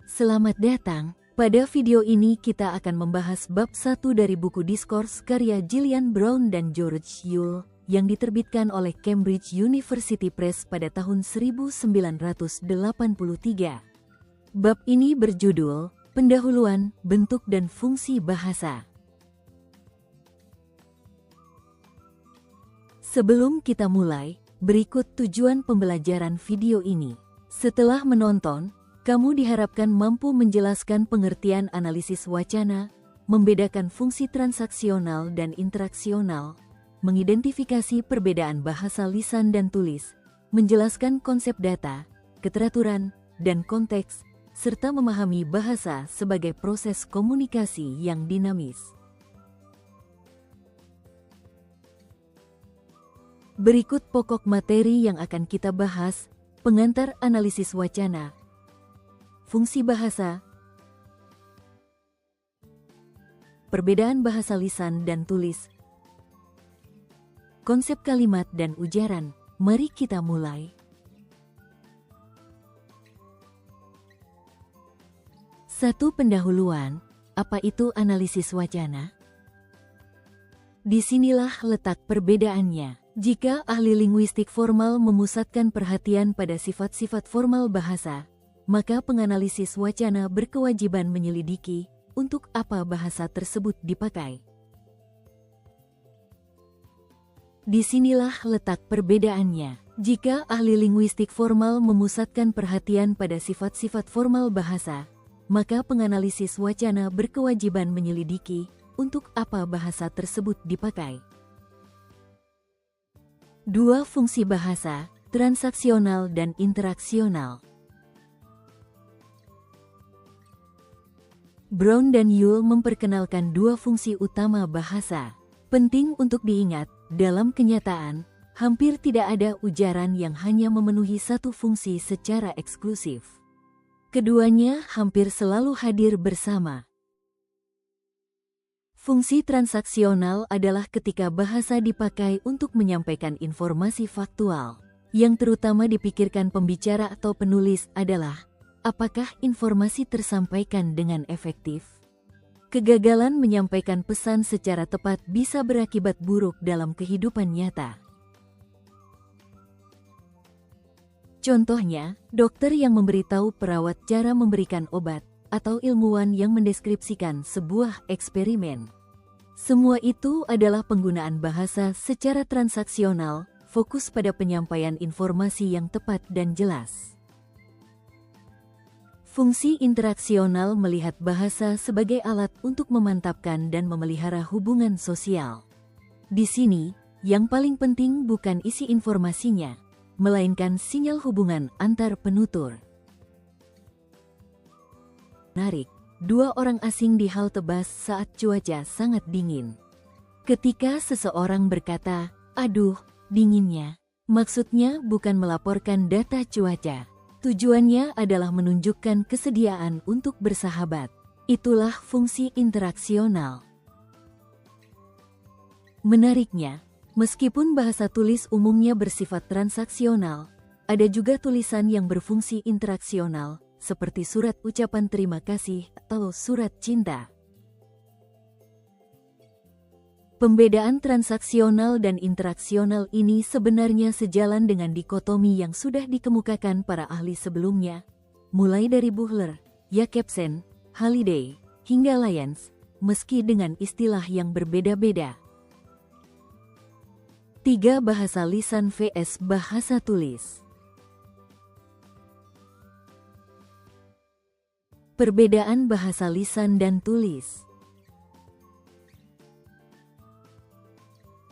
Selamat datang. Pada video ini kita akan membahas bab 1 dari buku Discourse karya Gillian Brown dan George Yule yang diterbitkan oleh Cambridge University Press pada tahun 1983. Bab ini berjudul Pendahuluan, Bentuk dan Fungsi Bahasa. Sebelum kita mulai, berikut tujuan pembelajaran video ini. Setelah menonton, kamu diharapkan mampu menjelaskan pengertian analisis wacana, membedakan fungsi transaksional dan interaksional, mengidentifikasi perbedaan bahasa lisan dan tulis, menjelaskan konsep data, keteraturan, dan konteks, serta memahami bahasa sebagai proses komunikasi yang dinamis. Berikut pokok materi yang akan kita bahas: pengantar analisis wacana, fungsi bahasa, perbedaan bahasa lisan dan tulis, konsep kalimat dan ujaran. Mari kita mulai. Satu, pendahuluan. Apa itu analisis wacana? Disinilah letak perbedaannya. Jika ahli linguistik formal memusatkan perhatian pada sifat-sifat formal bahasa, maka penganalisis wacana berkewajiban menyelidiki untuk apa bahasa tersebut dipakai. Disinilah letak perbedaannya. Jika ahli linguistik formal memusatkan perhatian pada sifat-sifat formal bahasa, maka penganalisis wacana berkewajiban menyelidiki untuk apa bahasa tersebut dipakai. 2. Fungsi bahasa, transaksional dan interaksional. Brown dan Yule memperkenalkan dua fungsi utama bahasa. Penting untuk diingat, dalam kenyataan, hampir tidak ada ujaran yang hanya memenuhi satu fungsi secara eksklusif. Keduanya hampir selalu hadir bersama. Fungsi transaksional adalah ketika bahasa dipakai untuk menyampaikan informasi faktual. Yang terutama dipikirkan pembicara atau penulis adalah apakah informasi tersampaikan dengan efektif? Kegagalan menyampaikan pesan secara tepat bisa berakibat buruk dalam kehidupan nyata. Contohnya, dokter yang memberitahu perawat cara memberikan obat, atau ilmuwan yang mendeskripsikan sebuah eksperimen. Semua itu adalah penggunaan bahasa secara transaksional, fokus pada penyampaian informasi yang tepat dan jelas. Fungsi interaksional melihat bahasa sebagai alat untuk memantapkan dan memelihara hubungan sosial. Di sini, yang paling penting bukan isi informasinya, melainkan sinyal hubungan antar penutur. Menarik, dua orang asing di halte bus saat cuaca sangat dingin. Ketika seseorang berkata, "Aduh, dinginnya," maksudnya bukan melaporkan data cuaca. Tujuannya adalah menunjukkan kesediaan untuk bersahabat. Itulah fungsi interaksional. Menariknya, meskipun bahasa tulis umumnya bersifat transaksional, ada juga tulisan yang berfungsi interaksional, seperti surat ucapan terima kasih atau surat cinta. Pembedaan transaksional dan interaksional ini sebenarnya sejalan dengan dikotomi yang sudah dikemukakan para ahli sebelumnya, mulai dari Buchler, Jacobsen, Halliday, hingga Lyons, meski dengan istilah yang berbeda-beda. 3. Bahasa lisan vs bahasa tulis. Perbedaan bahasa lisan dan tulis.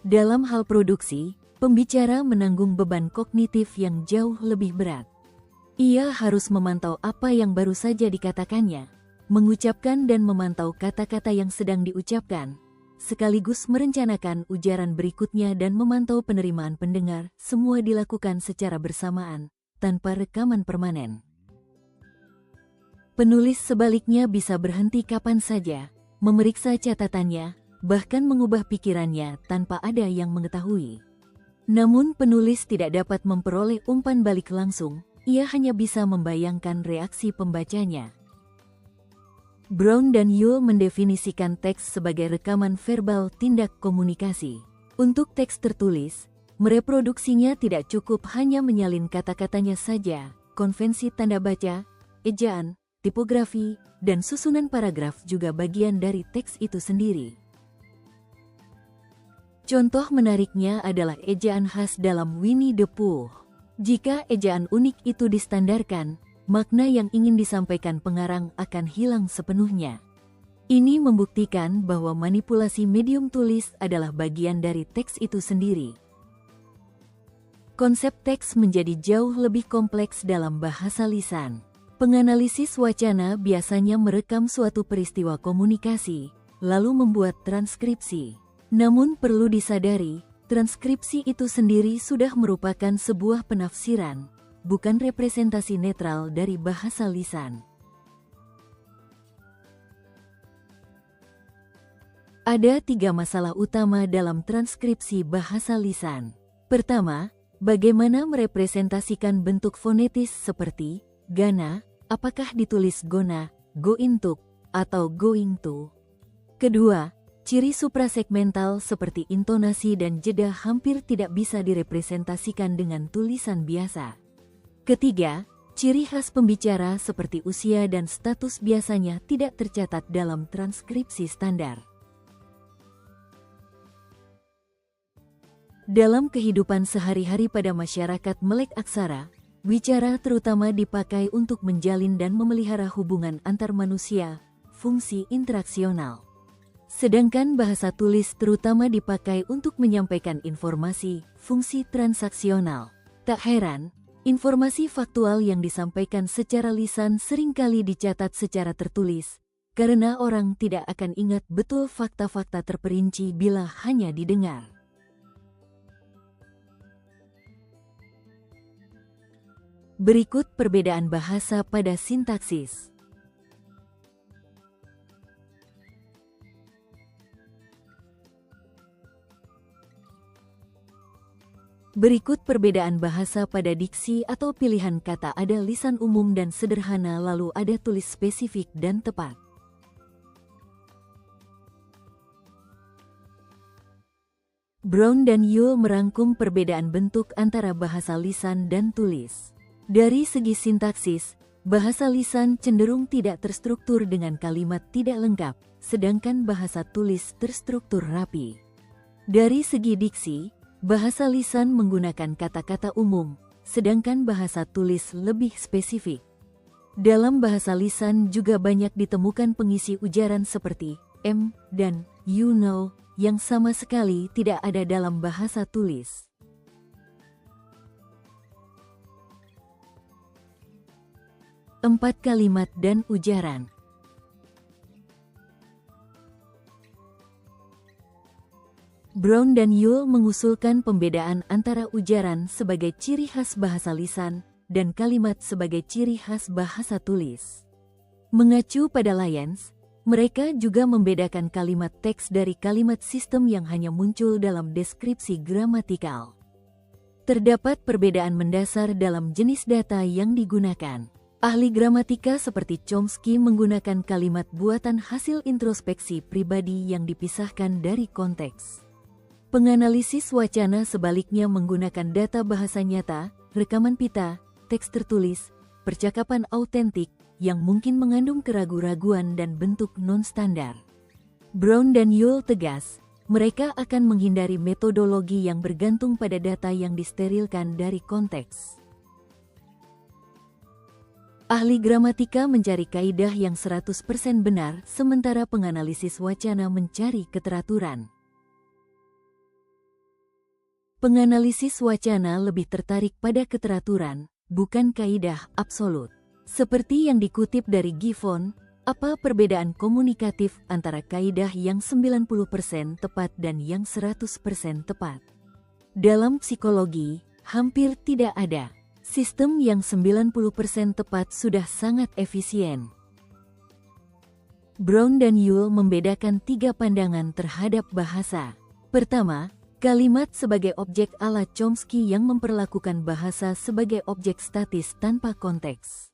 Dalam hal produksi, pembicara menanggung beban kognitif yang jauh lebih berat. Ia harus memantau apa yang baru saja dikatakannya, mengucapkan dan memantau kata-kata yang sedang diucapkan, sekaligus merencanakan ujaran berikutnya dan memantau penerimaan pendengar. Semua dilakukan secara bersamaan, tanpa rekaman permanen. Penulis sebaliknya bisa berhenti kapan saja, memeriksa catatannya, bahkan mengubah pikirannya tanpa ada yang mengetahui. Namun penulis tidak dapat memperoleh umpan balik langsung, ia hanya bisa membayangkan reaksi pembacanya. Brown dan Yule mendefinisikan teks sebagai rekaman verbal tindak komunikasi. Untuk teks tertulis, mereproduksinya tidak cukup hanya menyalin kata-katanya saja. Konvensi tanda baca, ejaan, tipografi, dan susunan paragraf juga bagian dari teks itu sendiri. Contoh menariknya adalah ejaan khas dalam Winnie the Pooh. Jika ejaan unik itu distandarkan, makna yang ingin disampaikan pengarang akan hilang sepenuhnya. Ini membuktikan bahwa manipulasi medium tulis adalah bagian dari teks itu sendiri. Konsep teks menjadi jauh lebih kompleks dalam bahasa lisan. Penganalisis wacana biasanya merekam suatu peristiwa komunikasi, lalu membuat transkripsi. Namun perlu disadari, transkripsi itu sendiri sudah merupakan sebuah penafsiran, bukan representasi netral dari bahasa lisan. Ada 3 masalah utama dalam transkripsi bahasa lisan. Pertama, bagaimana merepresentasikan bentuk fonetis seperti gana, apakah ditulis gona, going to, atau going to. Kedua, ciri suprasegmental seperti intonasi dan jeda hampir tidak bisa direpresentasikan dengan tulisan biasa. Ketiga, ciri khas pembicara seperti usia dan status biasanya tidak tercatat dalam transkripsi standar. Dalam kehidupan sehari-hari pada masyarakat Melek Aksara, wicara terutama dipakai untuk menjalin dan memelihara hubungan antar manusia, fungsi interaksional. Sedangkan bahasa tulis terutama dipakai untuk menyampaikan informasi, fungsi transaksional. Tak heran, informasi faktual yang disampaikan secara lisan seringkali dicatat secara tertulis, karena orang tidak akan ingat betul fakta-fakta terperinci bila hanya didengar. Berikut perbedaan bahasa pada sintaksis. Berikut perbedaan bahasa pada diksi atau pilihan kata. Ada lisan umum dan sederhana, lalu ada tulis spesifik dan tepat. Brown dan Yule merangkum perbedaan bentuk antara bahasa lisan dan tulis. Dari segi sintaksis, bahasa lisan cenderung tidak terstruktur dengan kalimat tidak lengkap, sedangkan bahasa tulis terstruktur rapi. Dari segi diksi, bahasa lisan menggunakan kata-kata umum, sedangkan bahasa tulis lebih spesifik. Dalam bahasa lisan juga banyak ditemukan pengisi ujaran seperti dan you know yang sama sekali tidak ada dalam bahasa tulis. Empat kalimat dan ujaran. Brown dan Yule mengusulkan pembedaan antara ujaran sebagai ciri khas bahasa lisan dan kalimat sebagai ciri khas bahasa tulis. Mengacu pada Lyons, mereka juga membedakan kalimat teks dari kalimat sistem yang hanya muncul dalam deskripsi gramatikal. Terdapat perbedaan mendasar dalam jenis data yang digunakan. Ahli gramatika seperti Chomsky menggunakan kalimat buatan hasil introspeksi pribadi yang dipisahkan dari konteks. Penganalisis wacana sebaliknya menggunakan data bahasa nyata, rekaman pita, teks tertulis, percakapan autentik yang mungkin mengandung keraguan-raguan dan bentuk non-standar. Brown dan Yule tegas, mereka akan menghindari metodologi yang bergantung pada data yang disterilkan dari konteks. Ahli gramatika mencari kaidah yang 100% benar, sementara penganalisis wacana mencari keteraturan. Penganalisis wacana lebih tertarik pada keteraturan, bukan kaidah absolut. Seperti yang dikutip dari Giffon, apa perbedaan komunikatif antara kaidah yang 90% tepat dan yang 100% tepat? Dalam psikologi, hampir tidak ada. Sistem yang 90% tepat sudah sangat efisien. Brown dan Yule membedakan 3 pandangan terhadap bahasa. Pertama, kalimat sebagai objek ala Chomsky yang memperlakukan bahasa sebagai objek statis tanpa konteks.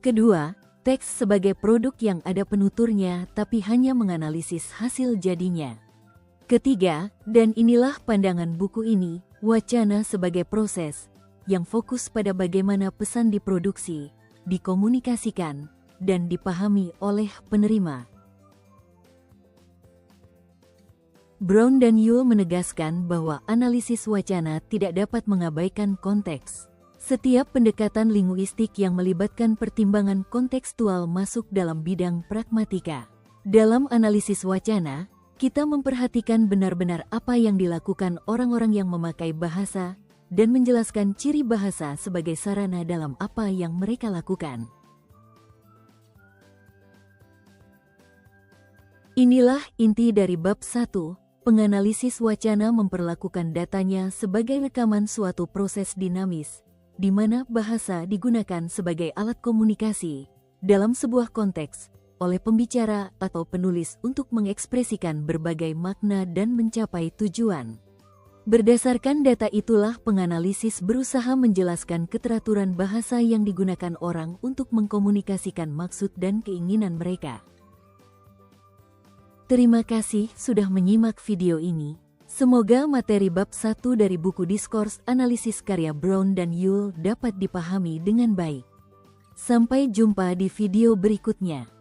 Kedua, teks sebagai produk yang ada penuturnya tapi hanya menganalisis hasil jadinya. Ketiga, dan inilah pandangan buku ini, wacana sebagai proses yang fokus pada bagaimana pesan diproduksi, dikomunikasikan, dan dipahami oleh penerima. Brown dan Yule menegaskan bahwa analisis wacana tidak dapat mengabaikan konteks. Setiap pendekatan linguistik yang melibatkan pertimbangan kontekstual masuk dalam bidang pragmatika. Dalam analisis wacana, kita memperhatikan benar-benar apa yang dilakukan orang-orang yang memakai bahasa dan menjelaskan ciri bahasa sebagai sarana dalam apa yang mereka lakukan. Inilah inti dari bab 1. Penganalisis wacana memperlakukan datanya sebagai rekaman suatu proses dinamis, di mana bahasa digunakan sebagai alat komunikasi dalam sebuah konteks oleh pembicara atau penulis untuk mengekspresikan berbagai makna dan mencapai tujuan. Berdasarkan data itulah penganalisis berusaha menjelaskan keteraturan bahasa yang digunakan orang untuk mengkomunikasikan maksud dan keinginan mereka. Terima kasih sudah menyimak video ini. Semoga materi bab 1 dari buku Diskurs Analisis karya Brown dan Yule dapat dipahami dengan baik. Sampai jumpa di video berikutnya.